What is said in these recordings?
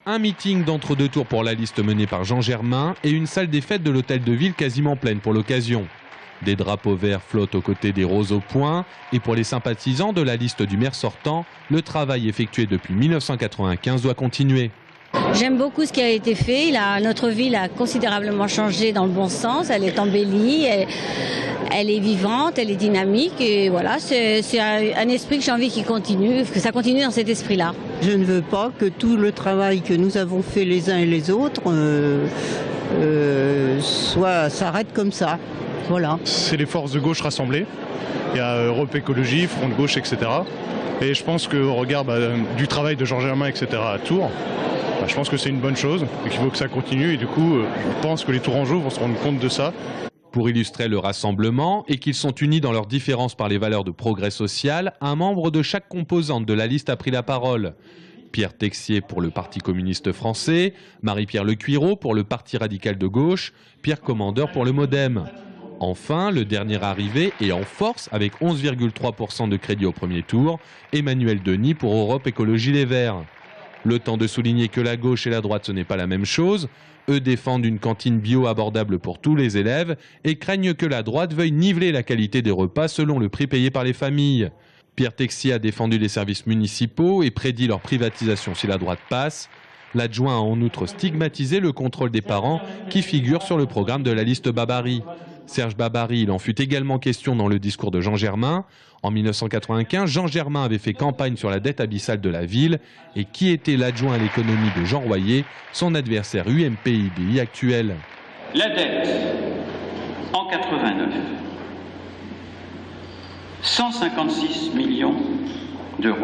un meeting d'entre-deux tours pour la liste menée par Jean Germain et une salle des fêtes de l'hôtel de ville quasiment pleine pour l'occasion. Des drapeaux verts flottent aux côtés des roses au point et pour les sympathisants de la liste du maire sortant, le travail effectué depuis 1995 doit continuer. J'aime beaucoup ce qui a été fait. Notre ville a considérablement changé dans le bon sens. Elle est embellie, elle est vivante, elle est dynamique. Et voilà, c'est un esprit que j'ai envie qu'il continue, que ça continue dans cet esprit-là. Je ne veux pas que tout le travail que nous avons fait les uns et les autres s'arrête comme ça. Voilà. C'est les forces de gauche rassemblées. Il y a Europe Écologie, Front de Gauche, etc. Et je pense qu'au regard du travail de Jean Germain, etc. à Tours, je pense que c'est une bonne chose et qu'il faut que ça continue. Et du coup, je pense que les Tourangeaux vont se rendre compte de ça. Pour illustrer le rassemblement et qu'ils sont unis dans leurs différences par les valeurs de progrès social, un membre de chaque composante de la liste a pris la parole. Pierre Texier pour le Parti communiste français, Marie-Pierre Lecuiraud pour le Parti radical de gauche, Pierre Commandeur pour le MoDem. Enfin, le dernier arrivé et en force avec 11,3% de crédit au premier tour, Emmanuel Denis pour Europe Écologie Les Verts. Le temps de souligner que la gauche et la droite ce n'est pas la même chose. Eux défendent une cantine bio abordable pour tous les élèves et craignent que la droite veuille niveler la qualité des repas selon le prix payé par les familles. Pierre Texier a défendu les services municipaux et prédit leur privatisation si la droite passe. L'adjoint a en outre stigmatisé le contrôle des parents qui figure sur le programme de la liste Babary. Serge Babary, il en fut également question dans le discours de Jean Germain. En 1995, Jean Germain avait fait campagne sur la dette abyssale de la ville. Et qui était l'adjoint à l'économie de Jean Royer, son adversaire UMP-IDI actuel? La dette, en 89, 156 millions d'euros.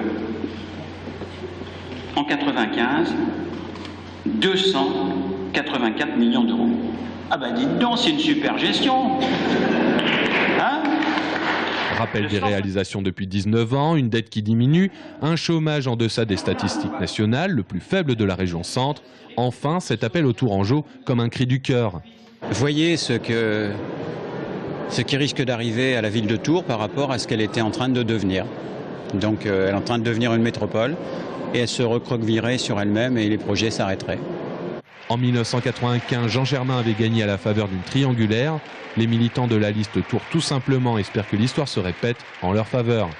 En 95, 284 millions d'euros. Ah ben dites donc, c'est une super gestion. Hein? Rappel des réalisations depuis 19 ans, une dette qui diminue, un chômage en deçà des statistiques nationales, le plus faible de la région centre. Enfin, cet appel aux Tourangeaux comme un cri du cœur. Voyez ce qui risque d'arriver à la ville de Tours par rapport à ce qu'elle était en train de devenir. Donc elle est en train de devenir une métropole et elle se recroquevillerait sur elle-même et les projets s'arrêteraient. En 1995, Jean Germain avait gagné à la faveur d'une triangulaire. Les militants de la liste Tours tout simplement espèrent que l'histoire se répète en leur faveur.